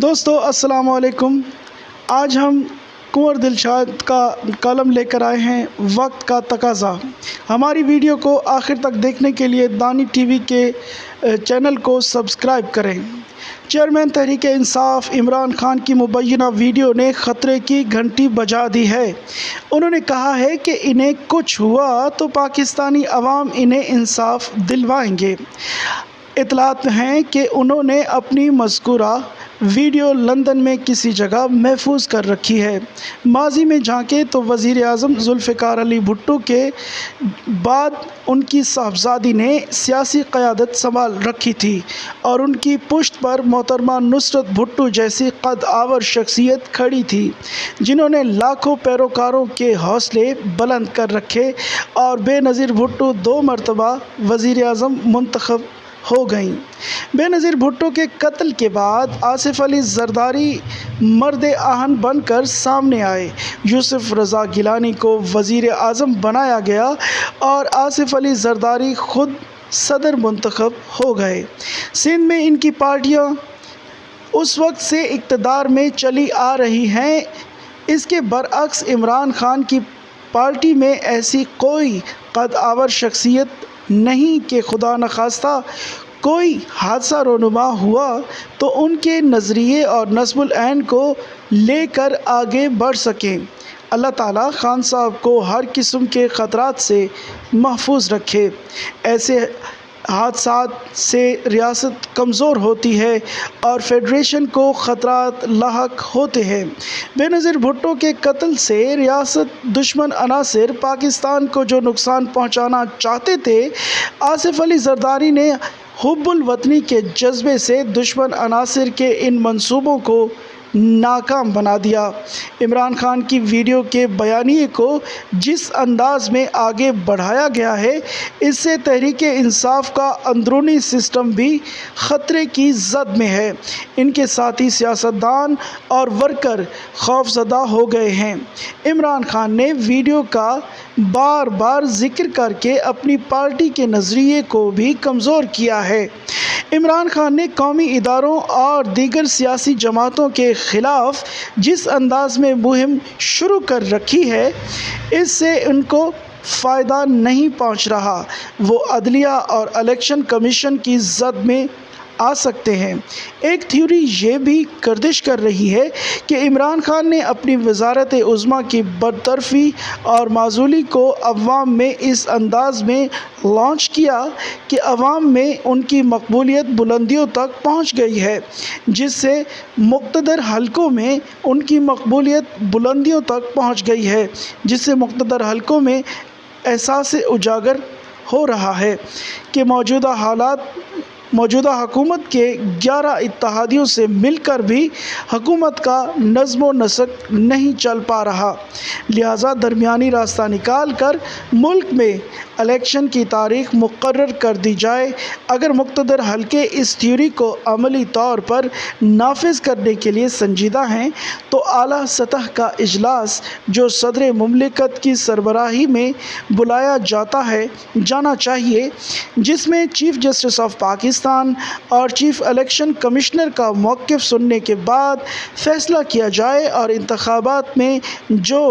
दोस्तों अस्सलाम वालेकुम। आज हम कुंवर दिलशाद का कॉलम लेकर आए हैं वक्त का तकाज़ा। हमारी वीडियो को आखिर तक देखने के लिए दानी टीवी के चैनल को सब्सक्राइब करें। चेयरमैन तहरीक इंसाफ इमरान खान की मुबैना वीडियो ने ख़तरे की घंटी बजा दी है। उन्होंने कहा है कि इन्हें कुछ हुआ तो पाकिस्तानी अवाम इन्हें इंसाफ दिलवाएंगे। इतलात हैं कि उन्होंने अपनी मज़कूरा वीडियो लंदन में किसी जगह महफूज कर रखी है। माजी में झांके तो वज़ीर आज़म ज़ुल्फ़िकार अली भुट्टो के बाद उनकी साहबजादी ने सियासी क़यादत संभाल रखी थी और उनकी पुश्त पर मोहतरमा नुसरत भुट्टो जैसी कद आवर शख्सियत खड़ी थी, जिन्होंने लाखों पैरोकारों के हौसले बुलंद कर रखे और बेनज़ीर भुट्टो 2 मरतबा वज़ीर आज़म मुंतखब हो गईं। बेनज़ीर भुट्टो के कत्ल के बाद आसिफ अली ज़रदारी मर्द आहन बनकर सामने आए। यूसुफ रज़ा गिलानी को वज़ीर आज़म बनाया गया और आसिफ अली ज़रदारी ख़ुद सदर मुंतखब हो गए। सिंध में इनकी पार्टियां उस वक्त से इक़्तिदार में चली आ रही हैं। इसके बरअक्स इमरान खान की पार्टी में ऐसी कोई कद आवर शख्सियत नहीं कि खुदा न खास्ता कोई हादसा रोनुमा हुआ तो उनके नज़रिए और नस्बुल ऐन को लेकर आगे बढ़ सकें। अल्लाह ताला खान साहब को हर किस्म के ख़तरात से महफूज रखे। ऐसे हादसात से रियासत कमज़ोर होती है और फेडरेशन को ख़तरात लाहक होते हैं। बेनज़ीर भुट्टो के कत्ल से रियासत दुश्मन अनासिर पाकिस्तान को जो नुकसान पहुंचाना चाहते थे, आसिफ अली ज़रदारी ने हुब्बुल वतनी के जज्बे से दुश्मन अनासिर के इन मंसूबों को नाकाम बना दिया। इमरान खान की वीडियो के बयानिए को जिस अंदाज में आगे बढ़ाया गया है, इससे तहरीक इंसाफ का अंदरूनी सिस्टम भी ख़तरे की जद में है। इनके साथी सियासतदान और वर्कर खौफज़दा हो गए हैं। इमरान खान ने वीडियो का बार बार जिक्र करके अपनी पार्टी के नज़रिए को भी कमज़ोर किया है। इमरान खान ने कौमी इदारों और दीगर सियासी जमातों के ख़िलाफ़ जिस अंदाज़ में मुहिम शुरू कर रखी है, इससे उनको फ़ायदा नहीं पहुंच रहा। वो अदलिया और इलेक्शन कमीशन की जद में आ सकते हैं। एक थ्योरी ये भी गर्दिश कर रही है कि इमरान खान ने अपनी वज़ारत उज़्मा की बरतरफ़ी और माजूली को अवाम में इस अंदाज़ में लॉन्च किया कि अवाम में उनकी मकबूलियत बुलंदियों तक पहुंच गई है, जिससे मुक़्तदर हलकों में उनकी मकबूलियत बुलंदियों तक पहुंच गई है, जिससे मुक़्तदर हलकों में एहसास उजागर हो रहा है कि मौजूदा हुकूमत के 11 इत्तेहादियों से मिलकर भी हुकूमत का नज़्म व नस्क नहीं चल पा रहा। लिहाजा दरमियानी रास्ता निकाल कर मुल्क में इलेक्शन की तारीख़ मुकर्रर कर दी जाए। अगर मुक़्तदर हलके इस थ्योरी को अमली तौर पर नाफिज करने के लिए संजीदा हैं तो आला सतह का इजलास जो सदर मुमलिकत की सरबराही में बुलाया जाना चाहिए, जिसमें चीफ़ जस्टिस ऑफ पाकिस्तान और चीफ़ इलेक्शन कमिश्नर का मौक़िफ़ सुनने के बाद फ़ैसला किया जाए और इंतखाबात में जो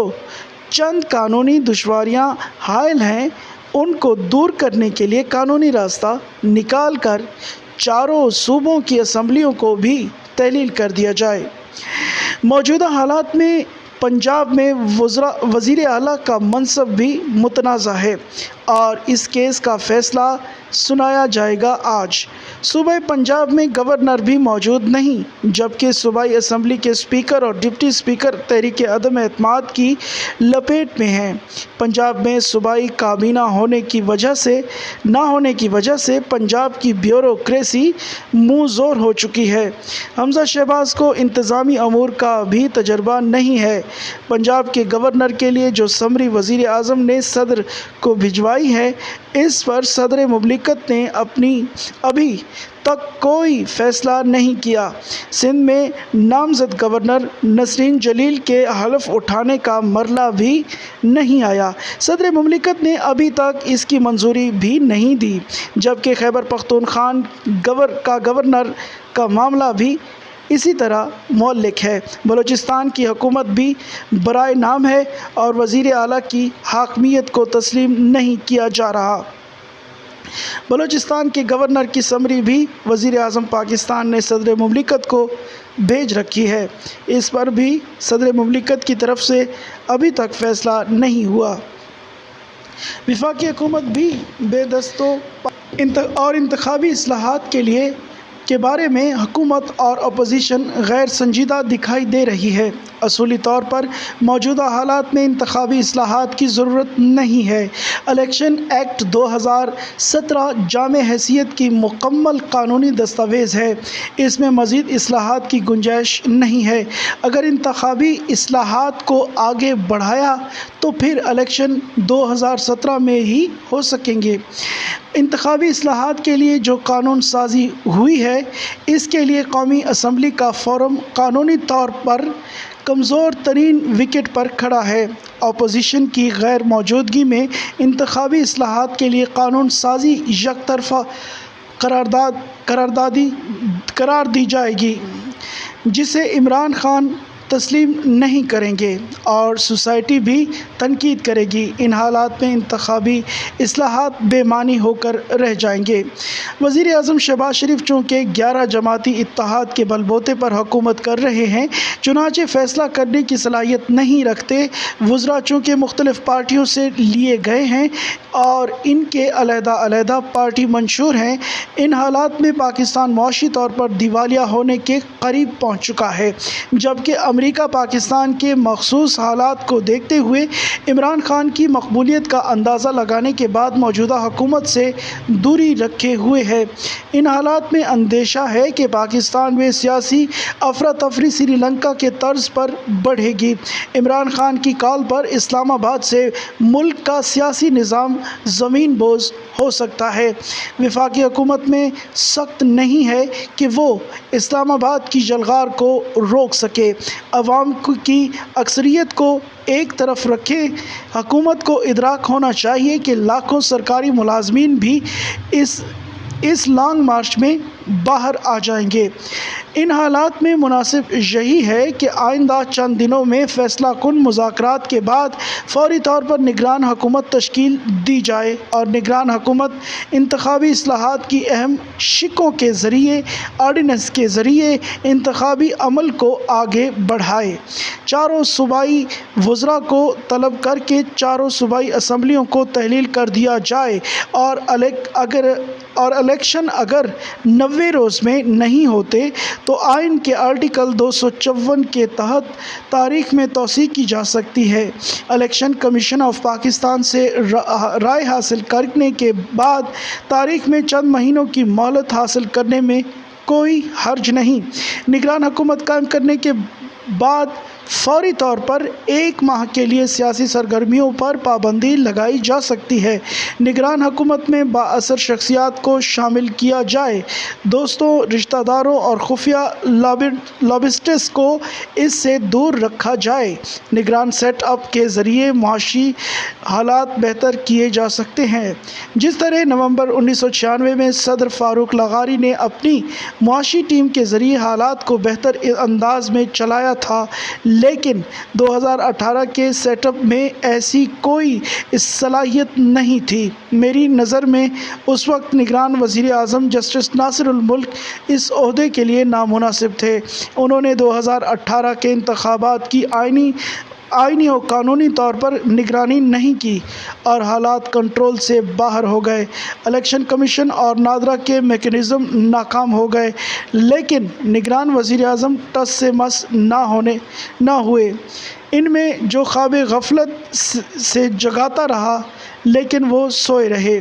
चंद कानूनी दुश्वारियाँ हायल हैं उनको दूर करने के लिए कानूनी रास्ता निकाल कर चारों सूबों की असम्बलियों को भी तहलील कर दिया जाए। मौजूदा हालात में पंजाब में वज़ीर आला का मनसब भी मुतनाज़ा है और इस केस का फ़ैसला सुनाया जाएगा आज। सूबाई पंजाब में गवर्नर भी मौजूद नहीं, जबकि सूबाई असम्बली के स्पीकर और डिप्टी स्पीकर तहरीक अदम एतमाद की लपेट में हैं। पंजाब में सूबाई काबीना ना होने की वजह से पंजाब की ब्यूरोक्रेसी मुँह ज़ोर हो चुकी है। हमज़ा शहबाज को इंतज़ामी अमूर का भी तजर्बा नहीं है। पंजाब के गवर्नर के लिए जो समरी वज़ीर आज़म ने सदर को भिजवाई है, इस पर सदर मुमलिकत ने अभी तक कोई फ़ैसला नहीं किया। सिंध में नामज़द गवर्नर नसरीन जलील के हलफ उठाने का मरला भी नहीं आया। सदर मुमलिकत ने अभी तक इसकी मंजूरी भी नहीं दी, जबकि खैबर पख्तूनख्वा गवर्नर का मामला भी اسی طرح مولک ہے۔ بلوچستان کی حکومت بھی برائے نام ہے اور وزیر اعلیٰ کی حاکمیت کو تسلیم نہیں کیا جا رہا۔ بلوچستان کے گورنر کی سمری بھی وزیر اعظم پاکستان نے صدر مملکت کو بھیج رکھی ہے۔ اس پر بھی صدر مملکت کی طرف سے ابھی تک فیصلہ نہیں ہوا۔ وفاقی حکومت بھی بے دستوں اور انتخابی اصلاحات کے بارے میں حکومت اور اپوزیشن غیر سنجیدہ دکھائی دے رہی ہے۔ اصولی طور پر موجودہ حالات میں انتخابی اصلاحات کی ضرورت نہیں ہے۔ الیکشن ایکٹ 2017 جامع حیثیت کی مکمل قانونی دستاویز ہے۔ اس میں مزید اصلاحات کی گنجائش نہیں ہے۔ اگر انتخابی اصلاحات کو آگے بڑھایا تو پھر الیکشن 2017 میں ہی ہو سکیں گے۔ انتخابی اصلاحات کے لیے جو قانون سازی ہوئی ہے، اس کے لیے قومی اسمبلی کا فورم قانونی طور پر کمزور ترین وکٹ پر کھڑا ہے۔ اپوزیشن کی غیر موجودگی میں انتخابی اصلاحات کے لیے قانون سازی یک طرفہ قرار دی جائے گی، جسے عمران خان تسلیم نہیں کریں گے اور سوسائٹی بھی تنقید کرے گی۔ ان حالات میں انتخابی اصلاحات بے معنی ہو کر رہ جائیں گے۔ وزیر اعظم شہباز شریف چونکہ 11 جماعتی اتحاد کے بل بوتے پر حکومت کر رہے ہیں، چنانچہ فیصلہ کرنے کی صلاحیت نہیں رکھتے۔ وزراء چونکہ مختلف پارٹیوں سے لیے گئے ہیں اور ان کے علیحدہ علیحدہ پارٹی منشور ہیں، ان حالات میں پاکستان معاشی طور پر دیوالیہ ہونے کے قریب پہنچ چکا ہے، جبکہ امریکہ پاکستان کے مخصوص حالات کو دیکھتے ہوئے عمران خان کی مقبولیت کا اندازہ لگانے کے بعد موجودہ حکومت سے دوری رکھے ہوئے ہے۔ ان حالات میں اندیشہ ہے کہ پاکستان میں سیاسی افراتفری سری لنکا کے طرز پر بڑھے گی۔ عمران خان کی کال پر اسلام آباد سے ملک کا سیاسی نظام زمین بوز ہو سکتا ہے۔ وفاقی حکومت میں سخت نہیں ہے کہ وہ اسلام آباد کی یلغار کو روک سکے۔ عوام کی اکثریت کو ایک طرف رکھے، حکومت کو ادراک ہونا چاہیے کہ لاکھوں سرکاری ملازمین بھی اس لانگ مارچ میں باہر آ جائیں گے۔ ان حالات میں مناسب یہی ہے کہ آئندہ چند دنوں میں فیصلہ کن مذاکرات کے بعد فوری طور پر نگران حکومت تشکیل دی جائے اور نگران حکومت انتخابی اصلاحات کی اہم شقوں کے ذریعے آرڈیننس کے ذریعے انتخابی عمل کو آگے بڑھائے۔ چاروں صوبائی وزراء کو طلب کر کے چاروں صوبائی اسمبلیوں کو تحلیل کر دیا جائے اور الیکشن اگر 90 روز میں نہیں ہوتے تو آئین کے آرٹیکل 254 کے تحت تاریخ میں توسیع کی جا سکتی ہے۔ الیکشن کمیشن آف پاکستان سے رائے حاصل کرنے کے بعد تاریخ میں چند مہینوں کی مہلت حاصل کرنے میں کوئی حرج نہیں۔ نگران حکومت قائم کرنے کے بعد فوری طور پر 1 ماہ کے لیے سیاسی سرگرمیوں پر پابندی لگائی جا سکتی ہے۔ نگران حکومت میں بااثر شخصیات کو شامل کیا جائے، دوستوں، رشتہ داروں اور خفیہ لابسٹس کو اس سے دور رکھا جائے۔ نگران سیٹ اپ کے ذریعے معاشی حالات بہتر کیے جا سکتے ہیں۔ جس طرح نومبر 1996 میں صدر فاروق لغاری نے اپنی معاشی ٹیم کے ذریعے حالات کو بہتر انداز میں چلایا تھا، لیکن 2018 کے سیٹ اپ میں ایسی کوئی صلاحیت نہیں تھی۔ میری نظر میں اس وقت نگران وزیر اعظم جسٹس ناصر الملک اس عہدے کے لیے نامناسب تھے۔ انہوں نے 2018 کے انتخابات کی آئینی اور قانونی طور پر نگرانی نہیں کی اور حالات کنٹرول سے باہر ہو گئے۔ الیکشن کمیشن اور نادرا کے میکانزم ناکام ہو گئے، لیکن نگران وزیر اعظم ٹس سے مس نہ ہوئے۔ ان میں جو خواب غفلت سے جگاتا رہا لیکن وہ سوئے رہے،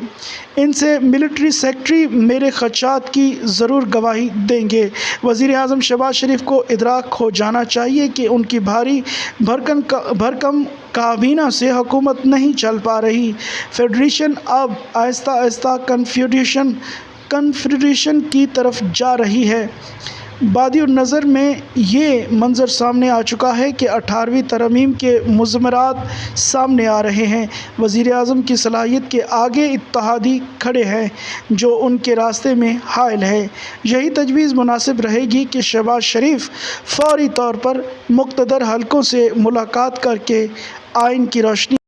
ان سے ملٹری سیکرٹری میرے خدشات کی ضرور گواہی دیں گے۔ وزیر اعظم شہباز شریف کو ادراک ہو جانا چاہیے کہ ان کی بھاری بھرکم کابینہ سے حکومت نہیں چل پا رہی۔ فیڈریشن اب آہستہ آہستہ کنفیڈریشن کی طرف جا رہی ہے۔ بادی النظر میں یہ منظر سامنے آ چکا ہے کہ 18ویں ترمیم کے مضمرات سامنے آ رہے ہیں۔ وزیر اعظم کی صلاحیت کے آگے اتحادی کھڑے ہیں جو ان کے راستے میں حائل ہے۔ یہی تجویز مناسب رہے گی کہ شہباز شریف فوری طور پر مقتدر حلقوں سے ملاقات کر کے آئین کی روشنی